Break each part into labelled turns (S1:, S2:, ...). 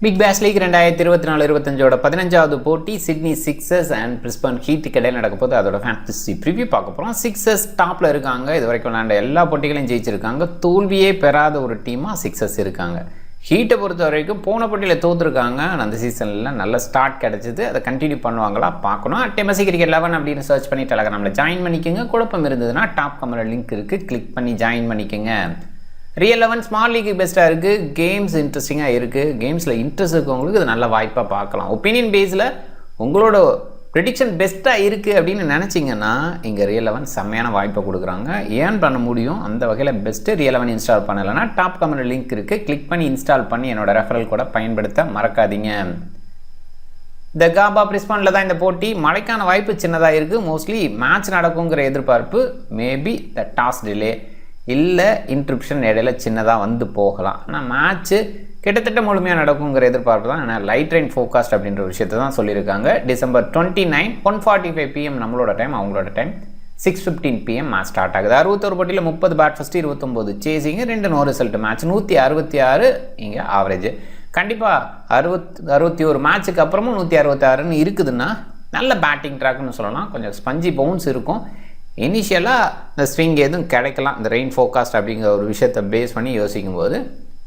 S1: Big பேஷ் league 2024-25 15வது போட்டி Sydney sixers and Brisbane ஹீட்டுக்கு இடையில் நடக்க போது அதோட ஃபேண்டசி ப்ரிவியூ பார்க்க போகிறோம். சிக்ஸர்ஸ் டாப்பில் இருக்காங்க. இது வரைக்கும் விளையாண்ட எல்லா போட்டிகளையும் ஜெயிச்சிருக்காங்க. தோல்வியே பெறாத ஒரு டீமாக சிக்ஸர்ஸ் இருக்காங்க. ஹீட்டை பொறுத்த வரைக்கும் போன போட்டியில் தோற்றுருக்காங்க. அந்த சீசனில் நல்ல ஸ்டார்ட் கிடச்சிது. அதை கண்டினியூ பண்ணுவாங்களா பார்க்கணும். MSC Cricket 11 அப்படின்னு சர்ச் பண்ணி டெலகிராமில் ஜாயின் பண்ணிக்கோங்க. குழப்பம் இருந்ததுன்னா டாப் கமெண்ட் லிங்க் இருக்குது, கிளிக் பண்ணி ஜாயின் பண்ணிக்கோங்க. ரியல் 11 ஸ்மால் லீக் பெஸ்ட்டாக இருக்குது. கேம்ஸ் இன்ட்ரெஸ்டிங்காக இருக்குது. கேம்ஸில் இன்ட்ரெஸ்ட் இருக்கவங்களுக்கு இது நல்ல வாய்ப்பாக பார்க்கலாம். ஒப்பீனியன் பேஸில் உங்களோட ப்ரெடிக்ஷன் பெஸ்ட்டாக இருக்குது அப்படின்னு நினச்சிங்கன்னா இங்கே ரியல் 11 செம்மையான வாய்ப்பை கொடுக்குறாங்க. ஏன் பண்ண முடியும் அந்த வகையில் பெஸ்ட்டு. ரியல் 11 இன்ஸ்டால் பண்ணலைன்னா டாப் கமெண்ட் லிங்க் இருக்குது, கிளிக் பண்ணி இன்ஸ்டால் பண்ணி என்னோட ரெஃபரல் கூட பயன்படுத்த மறக்காதீங்க. இந்த காபா பிரிஸ்பனில் தான் இந்த போட்டி. மழைக்கான வாய்ப்பு சின்னதாக இருக்குது. மோஸ்ட்லி மேட்ச் நடக்குங்கிற எதிர்பார்ப்பு. மேபி த டாஸ் டிலே இல்லை இன்ட்ரிப்ஷன் இடையில சின்னதாக வந்து போகலாம். ஆனால் மேட்ச்சு கிட்டத்தட்ட முழுமையாக நடக்குங்கிற எதிர்பார்ப்பு தான். ஆனால் லைட் ரெயின் ஃபோகாஸ்ட் அப்படின்ற விஷயத்தை தான் சொல்லியிருக்காங்க. December 29 1:45 PM நம்மளோட டைம், அவங்களோட டைம் 6:15 PM மேட்ச் ஸ்டார்ட் ஆகுது. 61 போட்டியில் 30 bat first, 29 chasing, 2 no result match. 166 இங்கே ஆவரேஜ். கண்டிப்பாக 61 மேட்ச்சுக்கு அப்புறமும் 166ன்னு இருக்குதுன்னா நல்ல பேட்டிங் ட்ராக்னு சொல்லலாம். கொஞ்சம் ஸ்பஞ்சி பவுன்ஸ் இருக்கும். இனிஷியலாக இந்த ஸ்விங் எதுவும் கிடைக்கலாம். இந்த ரெயின் ஃபோகாஸ்ட் அப்படிங்கிற ஒரு விஷயத்தை பேஸ் பண்ணி யோசிக்கும்போது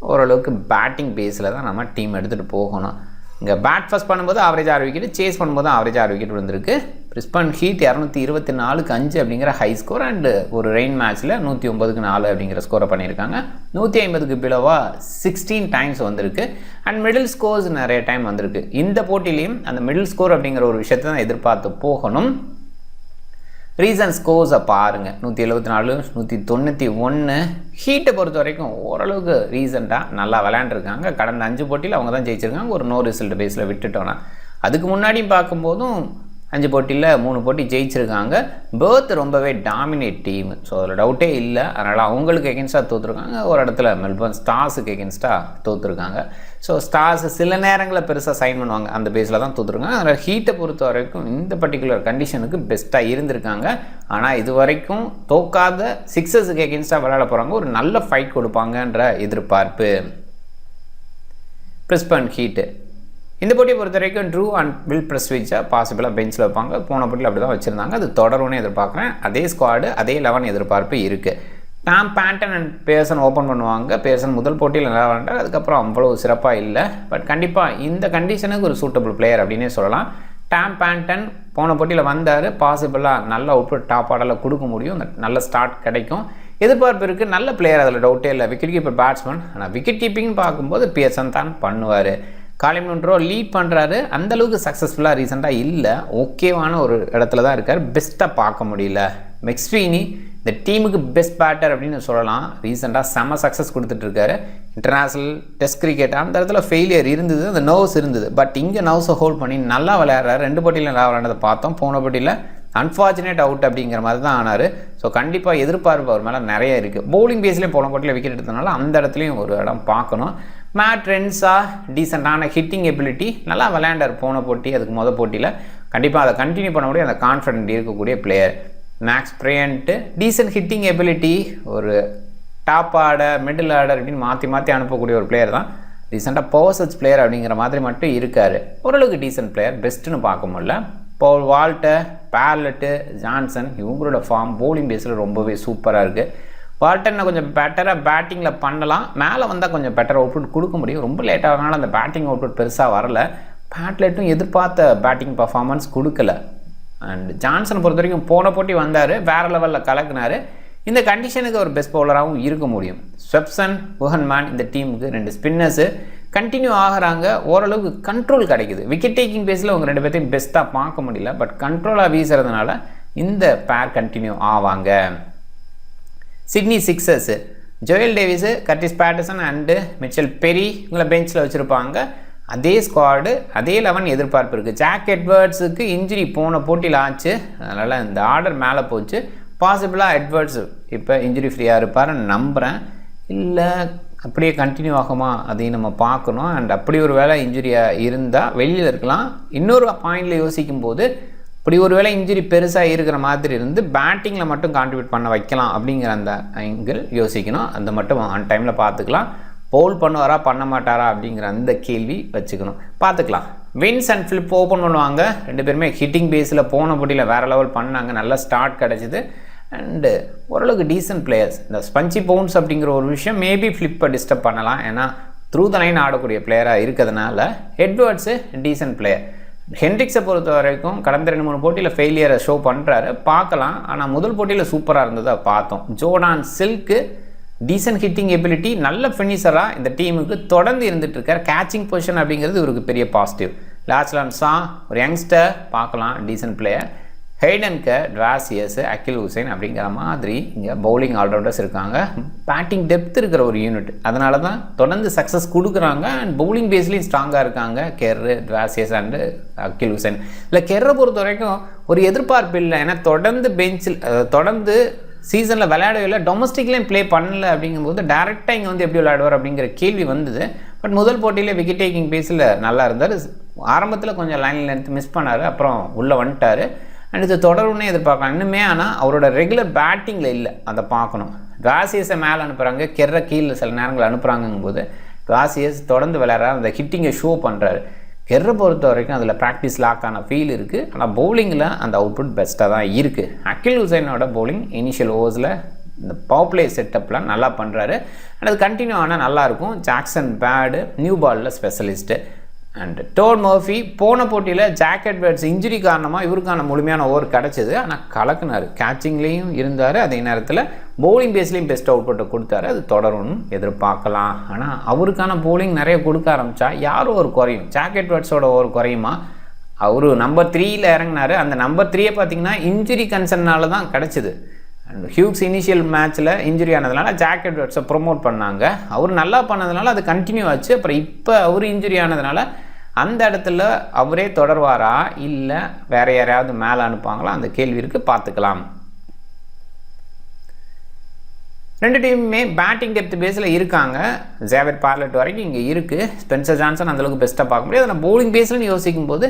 S1: ஓரளவுக்கு பேட்டிங் பேஸில் தான் நம்ம டீம் எடுத்துகிட்டு போகணும். இங்கே பேட் ஃபஸ்ட் பண்ணும்போது ஆவரேஜ் 6 விக்கெட், சேஸ் பண்ணும்போது ஆவரேஜ் 6 விக்கெட் விழுந்திருக்கு. பிரிஸ்பன் ஹீட் 224-5 அப்படிங்கிற ஹை ஸ்கோர் அண்டு ஒரு ரெயின் மேட்ச்சில் 109-4 அப்படிங்கிற ஸ்கோரை பண்ணியிருக்காங்க. 150க்கு பிலோவாக 16 டைம்ஸ் வந்திருக்கு. அண்ட் மிடில் ஸ்கோர்ஸ் நிறைய டைம் வந்திருக்கு. இந்த போட்டிலையும் அந்த மிடில் ஸ்கோர் அப்படிங்கிற ஒரு விஷயத்தை தான் எதிர்பார்த்து போகணும். ரீசன் ஸ்கோர்ஸை பாருங்கள். 174, 191. ஹீட்டை பொறுத்த வரைக்கும் ஓரளவுக்கு ரீசெண்டாக நல்லா விளையாண்டுருக்காங்க. கடந்த 5 போட்டியில் அவங்க தான் ஜெயிச்சிருக்காங்க. ஒரு நோ ரிசல்ட் பேஸில் விட்டுட்டோன்னா அதுக்கு முன்னாடியும் பார்க்கும்போதும் 5 போட்டியில் 3 போட்டி ஜெயிச்சிருக்காங்க. பேர்த் ரொம்பவே டாமினேட் டீம். ஸோ அதில் டவுட்டே இல்லை. அதனால் அவங்களுக்கு எகென்ஸ்டாக தோற்றுருக்காங்க. ஒரு இடத்துல மெல்பர்ன் ஸ்டார்ஸுக்கு எகென்ஸ்டாக தோற்றுருக்காங்க. ஸோ ஸ்டார்ஸ் சில நேரங்களில் பெருசாக சைன் பண்ணுவாங்க. அந்த பேஸில் தான் தோற்றுருக்காங்க. அதனால் ஹீட்டை பொறுத்த வரைக்கும் இந்த பர்டிகுலர் கண்டிஷனுக்கு பெஸ்ட்டாக இருந்திருக்காங்க. ஆனால் இது வரைக்கும் தோக்காத சிக்ஸர்ஸுக்கு எகென்ஸ்டாக விளையாட போகிறாங்க. ஒரு நல்ல ஃபைட் கொடுப்பாங்கன்ற எதிர்பார்ப்பு. பிரிஸ்பன் ஹீட்டு இந்த போட்டியை பொறுத்த வரைக்கும் ட்ரூ அண்ட் வில் பிரஸ்விட்சை பாசிபிளாக பெஞ்சில் வைப்பாங்க. போன போட்டியில் அப்படி தான் வச்சுருந்தாங்க. அது தொடரும்னு எதிர்பார்க்குறேன். அதே ஸ்குவாடு, அதே 11 எதிர்பார்ப்பு இருக்குது. Tom Banton and person open பண்ணுவாங்க. பேர்சன் முதல் போட்டியில் நல்லா விளையாண்டார். அதுக்கப்புறம் அவ்வளோ சிறப்பாக இல்லை. பட் கண்டிப்பாக இந்த கண்டிஷனுக்கு ஒரு சூட்டபிள் பிளேயர் அப்படின்னே சொல்லலாம். டாம் பேண்டன் போன போட்டியில் வந்தார். பாசிபிளாக நல்ல அவுட்புட் டாப் ஆர்டரில் கொடுக்க முடியும். நல்ல ஸ்டார்ட் கிடைக்கும். எதிர்பார்ப்பு இருக்குது. நல்ல பிளேயர், அதில் டவுட்டே இல்லை. Wicket keeper batsman. ஆனால் விக்கெட் கீப்பிங்னு பார்க்கும்போது பேர்சன் தான் பண்ணுவார். காலிம் முன்ரோ லீட் பண்ணுறாரு. அந்தளவுக்கு சக்ஸஸ்ஃபுல்லாக ரீசெண்டாக இல்லை. ஓகேவான ஒரு இடத்துல தான் இருக்கார். பெஸ்ட்டாக பார்க்க முடியல. மெக்ஸ்வீனி இந்த டீமுக்கு பெஸ்ட் பேட்டர் அப்படின்னு சொல்லலாம். ரீசெண்டாக செம்ம சக்ஸஸ் கொடுத்துட்ருக்காரு. இன்டர்நேஷ்னல் டெஸ்ட் கிரிக்கெட் அந்த இடத்துல ஃபெயிலியர் இருந்தது, அந்த நர்வ்ஸ் இருந்தது. பட் இங்கே நர்வ்ஸை ஹோல்ட் பண்ணி நல்லா விளையாடுறாரு. 2 போட்டியில் நல்லா விளையாண்டதை பார்த்தோம். போன போட்டியில் அன்ஃபார்ச்சுனேட் அவுட் அப்படிங்கிற மாதிரி தான் ஆனார். ஸோ கண்டிப்பாக எதிர்பார்ப்பு அவர் மேலே நிறைய இருக்குது. பவுலிங் பேஸ்லேயும் போன போட்டியில் விக்கெட் எடுத்ததுனால அந்த இடத்துலையும் ஒரு இடம் பார்க்கணும். மேட் ரென்ஸா டீசெண்டான ஹிட்டிங் எபிலிட்டி, நல்லா விளையாண்டார் போன போட்டி. அதுக்கு போட்டியில் கண்டிப்பாக அதை கண்டினியூ பண்ண முடியும். அந்த கான்ஃபிடென்ட் இருக்கக்கூடிய player. Max Bryant decent hitting ability, ஒரு டாப் ஆர்டர், மிடில் ஆர்டர் அப்படின்னு மாற்றி மாற்றி அனுப்பக்கூடிய ஒரு பிளேயர் தான். ரீசெண்டாக பவர் சர்ச் பிளேயர் அப்படிங்கிற மாதிரி மட்டும் இருக்கார். ஓரளவுக்கு டீசென்ட் பிளேயர், பெஸ்ட்டுன்னு பார்க்க முடியல. பவுல் வால்டர், பேர்லெட்டு, ஜான்சன் இவங்களோட ஃபார்ம் பவுலிங் பேஸில் ரொம்பவே சூப்பராக இருக்குது. வால்டனை கொஞ்சம் பெட்டராக பேட்டிங்கில் பண்ணலாம். மேலே வந்தால் கொஞ்சம் பெட்டர் அவுட்புட் கொடுக்க முடியும். ரொம்ப லேட்டாகனால அந்த பேட்டிங் அவுட்புட் பெருசாக வரலை. பேட்லெட்டும் எதிர்பார்த்த பேட்டிங் பர்ஃபார்மன்ஸ் கொடுக்கல. அண்ட் ஜான்சனை பொறுத்த வரைக்கும் போன போட்டி வந்தார், வேறு லெவலில் கலக்குனார். இந்த கண்டிஷனுக்கு ஒரு பெஸ்ட் பவுலராகவும் இருக்க முடியும். ஸ்வெப்சன், புஹன்மேன் இந்த டீமுக்கு 2 ஸ்பின்னர்ஸு கண்டினியூ ஆகிறாங்க. ஓரளவுக்கு கண்ட்ரோல் கிடைக்குது. விக்கெட் டேக்கிங் பேஸில் அவங்க 2 பேர்த்தையும் பெஸ்ட்டாக பார்க்க முடியல. பட் கண்ட்ரோலாக வீசுறதுனால இந்த பேர் கண்டினியூ ஆவாங்க. Sydney Sixers Joel Davies, Curtis Patterson and Mitchell Perry இவங்களை பெஞ்சில் வச்சுருப்பாங்க. அதே ஸ்குவாடு, அதே 11 எதிர்பார்ப்பு இருக்குது. ஜாக் எட்வர்ட்ஸுக்கு இன்ஜுரி போன போட்டியில் ஆச்சு. அதனால் இந்த ஆர்டர் மேலே போச்சு. பாசிபிளாக எட்வர்ட்ஸ் இப்போ இன்ஜுரி ஃப்ரீயாக இருப்பார்னு நம்புகிறேன். இல்லை அப்படியே கண்டினியூ ஆகுமா அதையும் நம்ம பார்க்கணும். அண்ட் அப்படி ஒரு வேளை இன்ஜுரியாக இருந்தால் வெளியில் இருக்கலாம். இன்னொரு பாயிண்டில் யோசிக்கும் போது இப்படி ஒரு வேளை இன்ஜுரி பெருசாக இருக்கிற மாதிரி இருந்து பேட்டிங்கில் மட்டும் கான்ட்ரிபியூட் பண்ண வைக்கலாம் அப்படிங்கிற அந்த ஆங்கிள் யோசிக்கணும். அந்த மட்டும் ஆன் டைமில் பார்த்துக்கலாம். பவுல் பண்ணுவாரா பண்ண மாட்டாரா அப்படிங்கிற அந்த கேள்வி வச்சுக்கணும். பார்த்துக்கலாம். வின்ஸ் அண்ட் ஃபிலிப் ஓப்பன் பண்ணுவாங்க. 2 பேருமே ஹிட்டிங் பேஸில் போன போட்டியில் வேறு லெவல் பண்ணாங்க. நல்ல ஸ்டார்ட் கிடச்சிது. அண்டு ஓரளவுக்கு டீசன்ட் பிளேயர்ஸ். இந்த ஸ்பஞ்சி பவுன்ஸ் அப்படிங்கிற ஒரு விஷயம் மேபி ஃபிலிப்பை டிஸ்டர்ப் பண்ணலாம். ஏன்னா த்ரூ த லைன் ஆடக்கூடிய பிளேயராக இருக்கிறதுனால. எட்வர்ட்ஸு டீசன்ட் பிளேயர். ஹென்ட்ரிக்ஸை பொறுத்த வரைக்கும் கடந்த 2-3 போட்டியில் ஃபெயிலியரை ஷோ பண்ணுறாரு, பார்க்கலாம். ஆனால் முதல் போட்டியில் சூப்பராக இருந்ததை பார்த்தோம். Jordan Silk decent hitting ability, நல்ல ஃபினிஷராக இந்த டீமுக்கு தொடர்ந்து இருந்துகிட்ருக்கார். கேச்சிங் பொசிஷன் அப்படிங்கிறது இவருக்கு பெரிய பாசிட்டிவ். லாச்லான் சா ஒரு யங்ஸ்டர், பார்க்கலாம், டீசன்ட் பிளேயர். ஹெய்டன்க, ட்வாசியஸ், அகில் ஹுசைன் அப்படிங்கிற மாதிரி இங்கே பவுலிங் ஆல்ரவுண்டர்ஸ் இருக்காங்க. பேட்டிங் டெப்த் இருக்கிற ஒரு யூனிட், அதனால தான் தொடர்ந்து சக்ஸஸ் கொடுக்குறாங்க. அண்ட் பவுலிங் பேஸ்லேயும் ஸ்ட்ராங்காக இருக்காங்க கெர்ரு, ட்வாசியஸ் அண்டு அகில் ஹுசைன். இல்லை, கெர்ரை பொறுத்த வரைக்கும் ஒரு எதிர்பார்ப்பு இல்லை. ஏன்னா தொடர்ந்து பெஞ்சில் தொடர்ந்து சீசனில் விளையாடவில்லை, டொமஸ்டிக்லேயும் ப்ளே பண்ணல. அப்படிங்கும்போது டேரெக்டாக இங்கே வந்து எப்படி விளையாடுவார் அப்படிங்கிற கேள்வி வந்தது. பட் முதல் போட்டியிலே விக்கெட் டேக்கிங் பேஸில் நல்லா இருந்தார். ஆரம்பத்தில் கொஞ்சம் லைனில் எடுத்து மிஸ் பண்ணார், அப்புறம் உள்ளே வந்துட்டார். அண்ட் இது தொடருன்னே எதிர்பார்க்கலாம் இன்னுமே. ஆனால் அவரோட ரெகுலர் பேட்டிங்கில் இல்லை, அதை பார்க்கணும். ட்வாசியஸை மேலே அனுப்புகிறாங்க, கெர்ரை கீழே சில நேரங்கள் அனுப்புகிறாங்கும் போது ட்வாசியஸ் தொடர்ந்து விளையாடுறாரு, அந்த ஹிட்டிங்கை ஷோ பண்ணுறாரு. கெர்ரை பொறுத்த வரைக்கும் அதில் ப்ராக்டிஸ் லாக்கான ஃபீல் இருக்குது. ஆனால் பவுலிங்கில் அந்த அவுட்புட் பெஸ்ட்டாக தான் இருக்குது. அகில் ஹுசைனோட பவுலிங் இனிஷியல் ஓவர்ஸில் இந்த பவர் பிளே செட்டப்லாம் நல்லா பண்ணுறாரு. அண்ட் அது கண்டினியூ ஆனால் நல்லாயிருக்கும். ஜாக்சன் பேடு நியூ பாலில் ஸ்பெஷலிஸ்ட்டு. அண்ட் டோட் மர்ஃபி போன போட்டியில் ஜாக் எட்வர்ட்ஸ் இன்ஜுரி காரணமாக இவருக்கான முழுமையான ஓவர் கிடச்சிது. ஆனால் கலக்குனார், கேச்சிங்லேயும் இருந்தார், அதே நேரத்தில் பவுலிங் பேஸ்லேயும் பெஸ்ட் அவுட்புட்டை கொடுத்தாரு. அது தொடரும்னு எதிர்பார்க்கலாம். ஆனால் அவருக்கான பவுலிங் நிறைய கொடுக்க ஆரம்பித்தா யாரும் ஒரு குறையும். ஜாக் எட்வர்ட்ஸோட ஒரு குறையுமா? அவர் நம்பர் 3ல் இறங்கினார். அந்த நம்பர் 3 பார்த்திங்கன்னா இன்ஜுரி கன்சர்னால தான் கிடச்சிது. அண்ட் ஹியூக்ஸ் இனிஷியல் மேட்ச்சில் இன்ஜுரி ஆனதுனால ஜாக் எட்வர்ட்ஸை ப்ரொமோட் பண்ணாங்க. அவர் நல்லா பண்ணதுனால அது கண்டினியூ ஆச்சு. அப்புறம் இப்போ அவர் இன்ஜுரி ஆனதுனால அந்த இடத்துல அவரே தொடர்வாரா இல்லை வேறு யாரையாவது மேலே அனுப்பாங்களா, அந்த கேள்வி இருக்குது, பார்த்துக்கலாம். 2 டீமுமே பேட்டிங் டெப்த் பேஸில் இருக்காங்க. ஜேவியர் பார்லட் வரைக்கும் இங்கே இருக்குது. ஸ்பென்சர் ஜான்சன் அந்தளவுக்கு பெஸ்ட்டாக பார்க்க முடியாது. ஆனால் பவுலிங் பேஸ்லன்னு யோசிக்கும் போது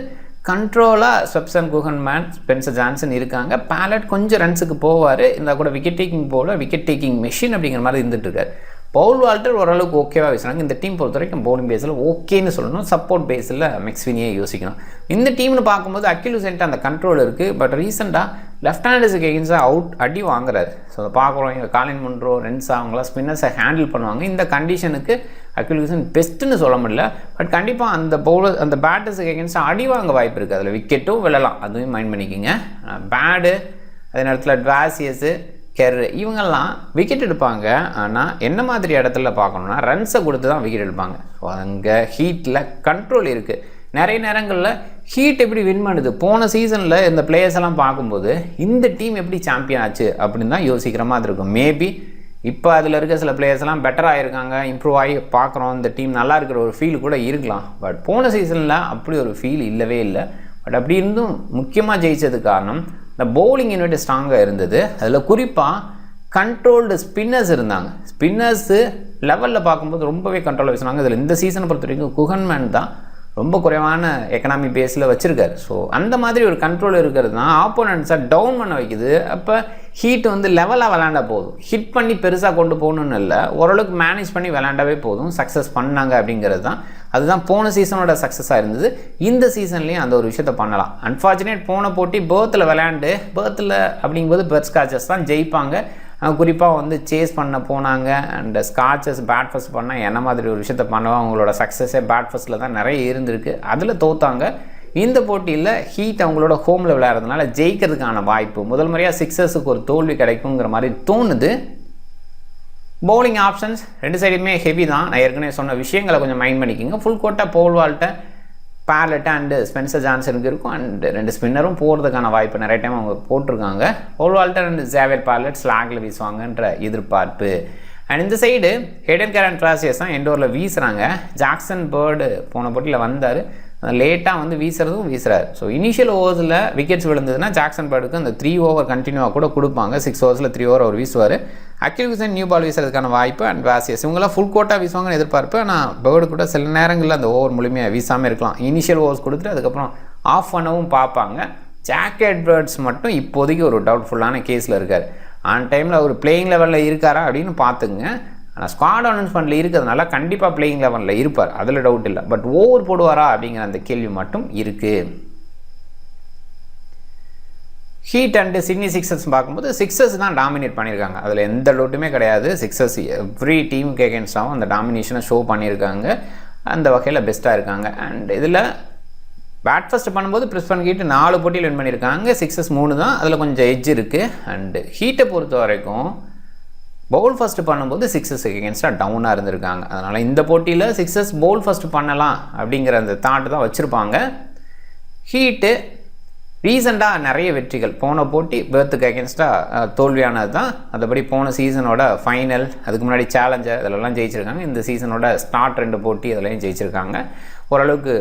S1: கண்ட்ரோலாக ஸ்வெப்சன், குஹன்மேன், ஸ்பென்சர் ஜான்சன் இருக்காங்க. பேலட் கொஞ்சம் ரன்ஸுக்கு போவார், இருந்தால் கூட விக்கெட் டேக்கிங் போல விக்கெட் டேக்கிங் மெஷின் அப்படிங்கிற மாதிரி இருந்துகிட்ருக்காரு. பவுல் வால்டர் ஓரளவுக்கு ஓகேவாக வீசுகிறாங்க. இந்த டீம் பொறுத்த வரைக்கும் பவுலிங் பேஸில் ஓகேன்னு சொல்லணும். சப்போர்ட் பேஸில் மெக்ஸ்வினியை யோசிக்கணும். இந்த டீம்னு பார்க்கும்போது அகில் ஹுசைன்ட்டு அந்த கண்ட்ரோல் இருக்குது. பட் ரீசெண்டாக லெஃப்ட் ஹேண்டர்ஸுக்கு எகென்ஸ்டாக அடி வாங்குறாரு. ஸோ அதை பார்க்குறோம். இங்கே காலின் முன்ரோ, ரென்ஸா அவங்களாம் ஸ்பின்னர்ஸை ஹேண்டில் பண்ணுவாங்க. இந்த கண்டிஷனுக்கு அகில் ஹுசைன் பெஸ்ட்டுன்னு சொல்ல முடியல. பட் கண்டிப்பாக அந்த பேட்டர்ஸுக்கு எகென்ஸ்டாக அடி வாங்க வாய்ப்பு இருக்குது. அதில் விக்கெட்டும் விழலாம், அதுவும் மைண்ட் பண்ணிக்கிங்க. பேடு அதே நேரத்தில் ட்வாசியஸு, கெர்ரு இவங்கெல்லாம் விக்கெட் எடுப்பாங்க. ஆனால் என்ன மாதிரி இடத்துல பார்க்கணுன்னா ரன்ஸை கொடுத்து தான் விக்கெட் எடுப்பாங்க. ஸோ அங்கே ஹீட்டில் கண்ட்ரோல் இருக்குது. நிறைய நேரங்களில் ஹீட் எப்படி வின் பண்ணுது, போன சீசனில் இந்த பிளேயர்ஸ் எல்லாம் பார்க்கும்போது இந்த டீம் எப்படி சாம்பியன் ஆச்சு அப்படின்னு தான் யோசிக்கிற மாதிரி இருக்கும். மேபி இப்போ அதில் இருக்க சில பிளேயர்ஸ்லாம் பெட்டராக இருக்காங்க, இம்ப்ரூவ் ஆகி பார்க்குறோம், இந்த டீம் நல்லா இருக்கிற ஒரு ஃபீல் கூட இருக்கலாம். பட் போன சீசனில் அப்படி ஒரு ஃபீல் இல்லவே இல்லை. பட் அப்படி இருந்தும் முக்கியமாக ஜெயித்தது காரணம் இந்த பவுலிங் யூனிட் ஸ்ட்ராங்காக இருந்தது. அதில் குறிப்பாக கண்ட்ரோல்டு ஸ்பின்னர்ஸ் இருந்தாங்க. ஸ்பின்னர்ஸு லெவலில் பார்க்கும்போது ரொம்பவே கண்ட்ரோலாக வச்சுருந்தாங்க. இதில் இந்த சீசனை பொறுத்த வரைக்கும் குஹன்மேன் தான் ரொம்ப குறைவான எக்கனாமி பேஸில் வச்சுருக்காரு. ஸோ அந்த மாதிரி ஒரு கண்ட்ரோல் இருக்கிறது தான் ஆப்போனன்ட்ஸை டவுன் பண்ண வைக்குது. அப்போ ஹீட் வந்து லெவலாக விளாண்டா போதும், ஹிட் பண்ணி பெருசாக கொண்டு போகணுன்னு இல்லை, ஓரளவுக்கு மேனேஜ் பண்ணி விளாண்டாவே போதும், சக்ஸஸ் பண்ணாங்க அப்படிங்கிறது தான். அதுதான் போன சீசனோட சக்ஸஸாக இருந்தது. இந்த சீசன்லேயும் அந்த ஒரு விஷயத்தை பண்ணலாம். அன்ஃபார்ச்சுனேட் போன போட்டி பேர்த்தில் விளையாண்டு, பேர்த்தில் அப்படிங்கும்போது பெர்த் ஸ்காச்சஸ் தான் ஜெயிப்பாங்க. குறிப்பாக வந்து சேஸ் பண்ண போனாங்க. அண்ட் ஸ்காச்சஸ் பேட் ஃபர்ஸ்ட் பண்ணால் என்ன மாதிரி ஒரு விஷயத்தை பண்ணுவோம், அவங்களோட சக்ஸஸே பேட் ஃபர்ஸ்ட்டில் தான் நிறைய இருந்திருக்கு, அதில் தோத்தாங்க. இந்த போட்டியில் ஹீட் அவங்களோட ஹோமில் விளையாடுறதுனால ஜெயிக்கிறதுக்கான வாய்ப்பு, முதல் முறையாக சிக்ஸர்ஸுக்கு ஒரு தோல்வி கிடைக்குங்கிற மாதிரி தோணுது. பவுலிங் ஆப்ஷன்ஸ் 2 சைடுமே ஹெவி தான். நான் ஏற்கனவே சொன்ன விஷயங்களை கொஞ்சம் மைண்ட் பண்ணிக்கிங்க. ஃபுல் கோட்டா பவுல் வால்ட்டை, பேலட் அண்டு ஸ்பென்சர் ஜான்சனுக்கு இருக்கும். அண்ட் 2 ஸ்பின்னரும் போகிறதுக்கான வாய்ப்பு நிறைய டைம் அவங்க போட்டிருக்காங்க. பவுல் வால்டர் அண்ட் ஜேவியர் பார்லட் ஸ்லாகில் வீசுவாங்கன்ற எதிர்பார்ப்பு. அண்ட் இந்த சைடு ஹெடன் கேரன் ட்ராசியஸ் தான் எண்டோரில் வீசுகிறாங்க. ஜாக்சன் பேர்டு போன போட்டியில் வந்தார், லேட்டாக வந்து வீசுறதும் வீசுறாரு. ஸோ இனிஷியல் ஓவர்ஸில் விக்கெட்ஸ் விழுந்ததுன்னா ஜாக்சன் பேர்டுக்கு அந்த 3 ஓவர் கண்டினியூவாக கூட கொடுப்பாங்க. 6 ஓவர்ஸில் 3 ஓவர் அவர் வீசுவார். அகில் ஹுசைன் நியூ பால் வீசுறதுக்கான வாய்ப்பு. அண்ட் வாசியஸ் இவங்களாம் ஃபுல் கோட்டாக வீசுவாங்கன்னு எதிர்பார்ப்பு. ஆனால் பேர்டு கூட சில நேரங்களில் அந்த ஓவர் முழுமையாக வீசாமல் இருக்கலாம். இனிஷியல் ஓவர்ஸ் கொடுத்துட்டு அதுக்கப்புறம் ஆஃப் பண்ணவும் பார்ப்பாங்க. ஜாக் எட்வர்ட்ஸ் மட்டும் இப்போதைக்கு ஒரு டவுட்ஃபுல்லான கேஸில் இருக்கார். ஆன் டைமில் அவர் பிளேயிங் லெவலில் இருக்காரா அப்படின்னு பார்த்துங்க. ஆனால் ஸ்குவாட் அனௌன்ஸ்மெண்ட்டில் இருக்கிறதுனால கண்டிப்பாக பிளேயிங் 11 இருப்பார், அதில் டவுட் இல்லை. பட் ஓவர் போடுவாரா அப்படிங்கிற அந்த கேள்வி மட்டும் இருக்குது. ஹீட் அண்டு சிட்னி சிக்ஸர்ஸ் பார்க்கும்போது சிக்ஸர்ஸ் தான் டாமினேட் பண்ணியிருக்காங்க, அதில் எந்த டவுட்டுமே கிடையாது. சிக்ஸர்ஸ் எவ்ரி டீமுக்கு எகென்ஸ்டாகவும் அந்த டாமினேஷனை ஷோ பண்ணியிருக்காங்க, அந்த வகையில் பெஸ்ட்டாக இருக்காங்க. அண்ட் இதில் பேட் ஃபஸ்ட்டு பண்ணும்போது பிரிஸ்பன் ஹீட் 4 போட்டியில் வின் பண்ணியிருக்காங்க, சிக்ஸர்ஸ் 3 தான், அதில் கொஞ்சம் எட்ஜ் இருக்குது. அண்டு ஹீட்டை பொறுத்த வரைக்கும் பவுல் ஃபஸ்ட்டு பண்ணும்போது சிக்ஸர்ஸ் எகென்ஸ்டாக டவுனாக இருந்திருக்காங்க. அதனால் இந்த போட்டியில் சிக்ஸர்ஸ் பவுல் ஃபஸ்ட்டு பண்ணலாம் அப்படிங்கிற அந்த தாட்டு தான் வச்சுருப்பாங்க. ஹீட்டு ரீசெண்டாக நிறைய வெற்றிகள், போன போட்டி பெர்த்துக்கு அகேன்ஸ்டாக தோல்வியானது தான். அதுபடி போன சீசனோட ஃபைனல், அதுக்கு முன்னாடி சேலஞ்சர் இதெல்லாம் ஜெயிச்சிருக்காங்க. இந்த சீசனோட ஸ்டார்ட் 2 போட்டி அதெல்லாம் ஜெயிச்சிருக்காங்க. ஓரளவுக்கு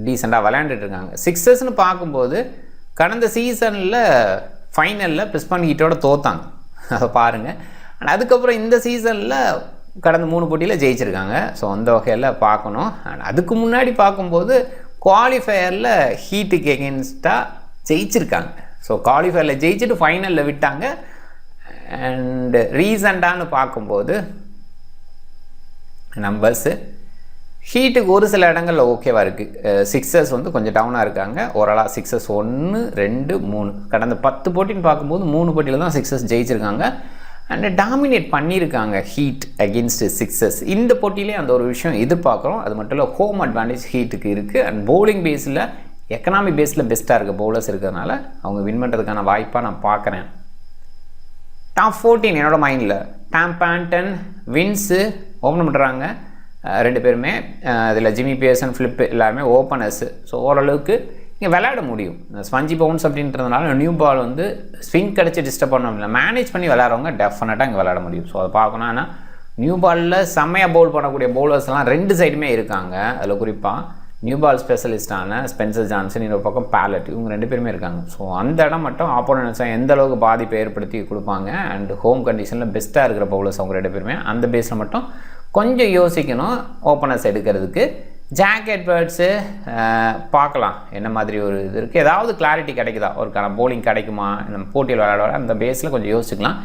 S1: டீசெண்டாக விளையாண்டுட்ருக்காங்க. சிக்ஸர்ஸ்னு பார்க்கும்போது கடந்த சீசனில் ஃபைனலில் பிரிஸ்பன் ஹீட்டோட தோத்தாங்க, அதை பாருங்கள். அண்ட் அதுக்கப்புறம் இந்த சீசனில் கடந்த 3 போட்டியில் ஜெயிச்சிருக்காங்க. ஸோ அந்த வகையில் பார்க்கணும். அண்ட் அதுக்கு முன்னாடி பார்க்கும்போது குவாலிஃபயரில் ஹீட்டுக்கு எகென்ஸ்டாக ஜெயிச்சிருக்காங்க. ஸோ குவாலிஃபயரில் ஜெயிச்சுட்டு ஃபைனலில் விட்டாங்க. அண்டு ரீசண்டானு பார்க்கும்போது நம்பர்ஸு ஹீட்டுக்கு ஒரு சில இடங்களில் ஓகேவாக இருக்குது. சிக்ஸர்ஸ் வந்து கொஞ்சம் டவுனாக இருக்காங்க. ஓரளவு சிக்ஸர்ஸ் 1, 2, 3 கடந்த 10 போட்டின்னு பார்க்கும்போது 3 போட்டியில் தான் சிக்ஸர்ஸ் ஜெயிச்சிருக்காங்க. அண்ட் டாமினேட் பண்ணியிருக்காங்க ஹீட் அகெயின்ஸ்ட் சிக்ஸர்ஸ். இந்த போட்டியிலே அந்த ஒரு விஷயம் எதிர்பார்க்குறோம். அது மட்டும் இல்லை, ஹோம் அட்வான்டேஜ் ஹீட்டுக்கு இருக்குது. அண்ட் பவுலிங் பேஸில் எக்கனாமி பேஸில் பெஸ்ட்டாக இருக்க பவுலர்ஸ் இருக்கிறதுனால அவங்க வின் பண்ணுறதுக்கான வாய்ப்பாக நான் பார்க்குறேன். டாப் 14 என்னோட மைண்டில் டாம் பேண்டன், வின்ஸு ஓப்பன் பண்ணுறாங்க 2 பேருமே. அதில் ஜிம்மி பியர்சன், ஃபிலிப் எல்லாருமே ஓப்பனர்ஸு. ஸோ ஓரளவுக்கு இங்கே விளையாட முடியும். ஸ்பஞ்சி பவுன்ஸ் அப்படின்றதுனால நியூ பால் வந்து ஸ்விங் கிடச்சி டிஸ்டர்ப் பண்ண முடியல, மேனேஜ் பண்ணி விளையாடுறவங்க டெஃபினட்டாக இங்கே விளையாட முடியும். ஸோ அதை பார்க்கணும். ஆனால் நியூ பாலில் செம்மையாக பவுல் பண்ணக்கூடிய பவுலர்ஸ்லாம் 2 சைடுமே இருக்காங்க. அதில் குறிப்பாக நியூ பால் ஸ்பெஷலிஸ்டான ஸ்பென்சர் ஜான்சன், இன்னொரு பக்கம் பேலட், இவங்க 2 பேருமே இருக்காங்க. ஸோ அந்த இடம் மட்டும் ஆப்போனன்ட்ஸாக எந்த அளவுக்கு பாதிப்பை ஏற்படுத்தி கொடுப்பாங்க. அண்ட் ஹோம் கண்டிஷனில் பெஸ்ட்டாக இருக்கிற பவுலர்ஸ் அவங்க 2 பேருமே. அந்த பேஸில் மட்டும் கொஞ்சம் யோசிக்கணும் ஓப்பனர்ஸ் எடுக்கிறதுக்கு. ஜாக் எட்வர்ட்ஸு பார்க்கலாம் என்ன மாதிரி ஒரு இது இருக்குது, ஏதாவது கிளாரிட்டி கிடைக்குதா, ஒருக்கான பவுலிங் கிடைக்குமா இந்த போட்டியில் விளையாட, அந்த பேஸில் கொஞ்சம் யோசிக்கலாம்.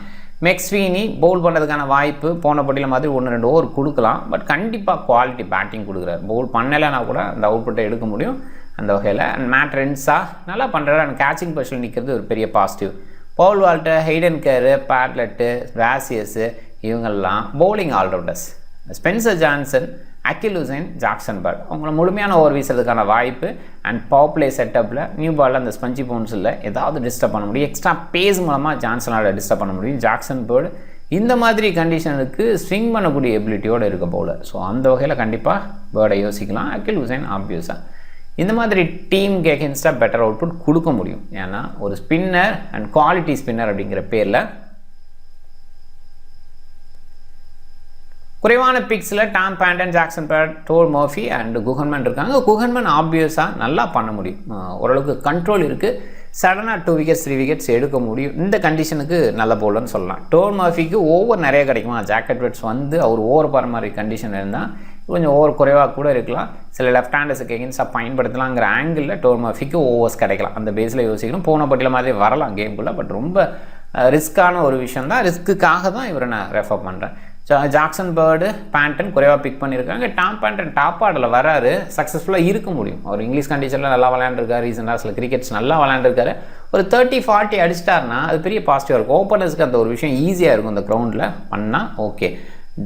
S1: மெக்ஸ்வீனி பவுல் பண்ணுறதுக்கான வாய்ப்பு போன போட்டியில் மாதிரி 1-2 ஓவர் கொடுக்கலாம். பட் கண்டிப்பாக குவாலிட்டி பேட்டிங் கொடுக்குறாரு. பவுல் பண்ணலைன்னா கூட அந்த அவுட்புட்டை எடுக்க முடியும் அந்த வகையில். அண்ட் மேட் ரென்ஸா நல்லா பண்ணுறாரு. அண்ட் கேச்சிங் பொசிஷன் நிற்கிறது ஒரு பெரிய பாசிட்டிவ். பவுல் வால்டர், ஹெய்டன் கேரு, பேட்லெட்டு, வாசியஸு இவங்கெல்லாம் பவுலிங் ஆல்ரவுண்டர்ஸ். ஸ்பென்சர் ஜான்சன், அகில் ஹுசைன், ஜாக்சன் பர்ட் அவங்கள முழுமையான ஓவர் வீசுறதுக்கான வாய்ப்பு. அண்ட் பவர் பிளே செட்டப்பில் நியூ பாலில் அந்த ஸ்பஞ்சி பவுன்ஸில் ஏதாவது டிஸ்டர்ப் பண்ண முடியும். எக்ஸ்ட்ரா பேஸ் மூலமாக ஜான்சனால் டிஸ்டர்ப் பண்ண முடியும். ஜாக்சன் பர்ட் இந்த மாதிரி கண்டிஷனுக்கு ஸ்விங் பண்ணக்கூடிய எபிலிட்டியோடு இருக்க பவுலர். ஸோ அந்த வகையில் கண்டிப்பாக பேர்டை யோசிக்கலாம். அகில் ஹுசைன் ஆப்வியஸாக இந்த மாதிரி டீமுக்கு எகென்ஸ்டாக பெட்டர் அவுட்புட் கொடுக்க முடியும். ஏன்னா ஒரு ஸ்பின்னர் அண்ட் குவாலிட்டி ஸ்பின்னர் அப்படிங்கிற பேரில் குறைவான பிக்ஸில் Tom Banton, Jackson Bird, Todd Murphy and Kuhnemann இருக்காங்க. குகன்மேன் ஆப்வியஸாக நல்லா பண்ண முடியும், ஓரளவுக்கு கண்ட்ரோல் இருக்குது. சடனாக 2 விக்கெட்ஸ் 3 விக்கெட்ஸ் எடுக்க முடியும். இந்த கண்டிஷனுக்கு நல்ல பவுலர்னு சொல்லலாம். டோர் மர்ஃபிக்கு ஓவர் நிறைய கிடைக்குமா, ஜாக் எட்வர்ட்ஸ் வந்து அவர் ஓவர் போகிற மாதிரி கண்டிஷன் இருந்தால் கொஞ்சம் ஓவர் குறைவாக கூட இருக்கலாம். சில லெஃப்ட் ஹேண்டர்ஸுக்கு எகென்ஸ்டாக பயன்படுத்தலாங்கிற ஆங்கிளில் டோர் மர்ஃபிக்கு ஓவர்ஸ் கிடைக்கலாம். அந்த பேஸில் யோசிக்கணும். போன பட்டியில் மாதிரி வரலாம் கேமுக்குள்ளே. பட் ரொம்ப ரிஸ்க்கான ஒரு விஷயம் தான். ரிஸ்க்குக்காக தான் இவரை நான் ரெஃபர் பண்ணுறேன். ஜாக்சன் பர்டு, பேண்டன் குறைவாக பிக் பண்ணியிருக்காங்க. டாம் பேண்டன் டாப் ஆர்டரில் வராரு, சக்ஸஸ்ஃபுல்லாக இருக்க முடியும். அவர் இங்கிலீஷ் கண்டிஷனில் நல்லா விளையாண்டுருக்காரு. ரீசெண்டாக சில கிரிக்கெட்ஸ் நல்லா விளையாண்டுருக்காரு. ஒரு 30-40 அடிச்சிட்டாருன்னா அது பெரிய பாசிட்டிவாக இருக்கும். ஓப்பனர்ஸ்க்கு அந்த ஒரு விஷயம் ஈஸியாக இருக்கும் இந்த கிரவுண்டில் பண்ணால். ஓகே,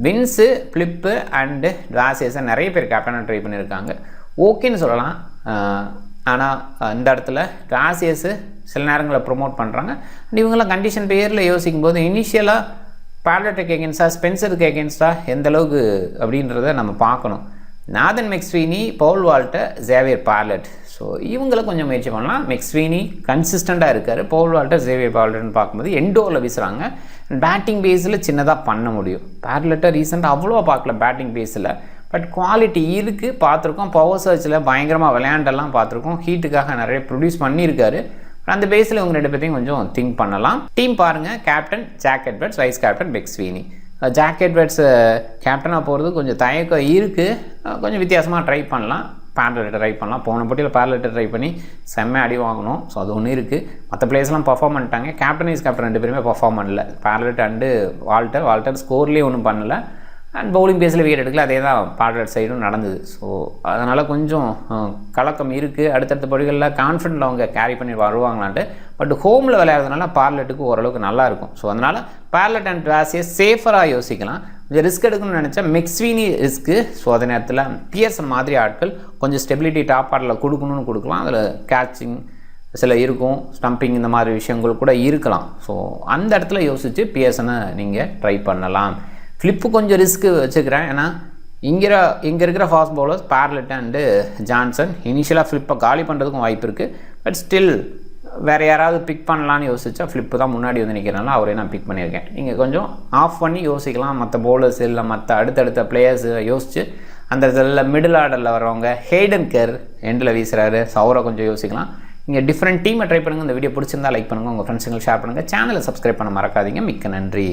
S1: வின்ஸு, ஃபிலிப்பு அண்டு வாசியஸை நிறைய பேர் கேப்டனாக ட்ரை பண்ணியிருக்காங்க. ஓகேன்னு சொல்லலாம். ஆனால் இந்த இடத்துல வாசியஸு சில நேரங்களில் ப்ரொமோட் பண்ணுறாங்க. அண்ட் இவங்கெல்லாம் கண்டிஷன் பேரில் யோசிக்கும் போது இனிஷியலாக பேட்லெட்டுக்கு எகென்ஸ்டாக, ஸ்பென்சருக்கு எகென்ஸ்டாக எந்த அளவுக்கு அப்படின்றத நம்ம பார்க்கணும். Nathan McSweeney, Paul Walter, Xavier Bartlett, so இவங்களை கொஞ்சம் முயற்சி பண்ணலாம். மெக்ஸ்வீனி கன்சிஸ்டண்ட்டாக இருக்கார். பவுல் வால்டர், ஜேவியர் பேட்லெட்னு பார்க்கும்போது எண்டோரில் வீசுகிறாங்க. பேட்டிங் பேஸில் சின்னதாக பண்ண முடியும். பேட்லெட்டை ரீசெண்டாக அவ்வளோவா பார்க்கல பேட்டிங் பேஸில். பட் குவாலிட்டி இருக்குது, பார்த்துருக்கோம். பவர் சர்ச்சில் பயங்கரமாக விளையாண்டெல்லாம் பார்த்துருக்கோம். ஹீட்டுக்காக நிறைய ப்ரொடியூஸ் பண்ணியிருக்காரு. அந்த பேஸில் இவங்க 2 பேர்த்தையும் கொஞ்சம் திங்க் பண்ணலாம். டீம் பாருங்கள். Captain Jack Edwards, vice captain McSweeney. Jack Edwards கேப்டனாக போகிறது கொஞ்சம் தயக்கம் இருக்குது. கொஞ்சம் வித்தியாசமாக ட்ரை பண்ணலாம். பேட்லெட்டை ட்ரை பண்ணலாம். போன போட்டியில் பேட்லெட்டை ட்ரை பண்ணி செம்ம அடி வாங்கணும். ஸோ அது ஒன்று இருக்குது. மற்ற பிளேயர்ஸ்லாம் பர்ஃபார்ம் பண்ணிட்டாங்க. கேப்டன் வைஸ் கேப்டன் 2 பேருமே பர்ஃபார்ம் பண்ணல. பேட்லெட் அண்டு வால்டர் ஸ்கோர்லேயே ஒன்றும் பண்ணலை. அண்ட் பவுலிங் பேஸில் விக்கெட் எடுக்கல. அதே தான் பார்லட் சைடும் நடந்தது. ஸோ அதனால் கொஞ்சம் கலக்கம் இருக்குது. அடுத்தடுத்த போட்டிகளில் கான்ஃபிடென்ட்டில் அவங்க கேரி பண்ணி வருவாங்களான்ட்டு. பட் ஹோமில் விளையாடுறதுனால பார்லட்டுக்கு ஓரளவுக்கு நல்லாயிருக்கும். ஸோ அதனால் பார்லட் அண்ட் வாசியை சேஃபராக யோசிக்கலாம். கொஞ்சம் ரிஸ்க் எடுக்கணும்னு நினச்சா மெக்ஸ்வீனி ரிஸ்க்கு. ஸோ அதே நேரத்தில் பியர்சன் மாதிரி ஆட்கள் கொஞ்சம் ஸ்டெபிலிட்டி டாப் ஆர்டரில் கொடுக்கணும்னு கொடுக்கலாம். அதில் கேட்சிங் சில இருக்கும், ஸ்டம்பிங் இந்த மாதிரி விஷயங்கள் கூட இருக்கலாம். ஸோ அந்த இடத்துல யோசித்து பியர்சனை நீங்கள் ட்ரை பண்ணலாம். ஃப்ளிப்பு கொஞ்சம் ரிஸ்க்கு வச்சுக்கிறேன். ஏன்னா இங்கே இருக்கிற ஃபாஸ்ட் பவுலர்ஸ் பார்லட் அண்டு ஜான்சன். இனிஷியலாக ஃப்ளிப்பை காலி பண்ணுறதுக்கும் வாய்ப்பு இருக்குது. பட் ஸ்டில் வேறு யாராவது பிக் பண்ணலான்னு யோசிச்சா ஃப்ளிப்பு தான் முன்னாடி வந்து நிற்கிறனால அவரே நான் பிக் பண்ணியிருக்கேன். நீங்கள் கொஞ்சம் ஆஃப் பண்ணி யோசிக்கலாம். மற்ற பவுலர்ஸ் இல்லை மற்ற அடுத்தடுத்த பிளேயர்ஸ் யோசித்து அந்த இடத்துல மிடில் ஆர்டரில் வரவங்க ஹேடன் கேர் எண்டில் வீசுகிறாரு. ஸோ அவரை கொஞ்சம் யோசிக்கலாம். நீங்கள் டிஃப்ரெண்ட் டீமை ட்ரை பண்ணுங்கள். இந்த வீடியோ பிடிச்சிருந்தா லைக் பண்ணுங்கள், உங்கள் ஃப்ரெண்ட்ஸுங்களுக்கு ஷேர் பண்ணுங்கள், சேனலை சப்ஸ்கிரைப் பண்ண மறக்காதீங்க. மிக்க நன்றி.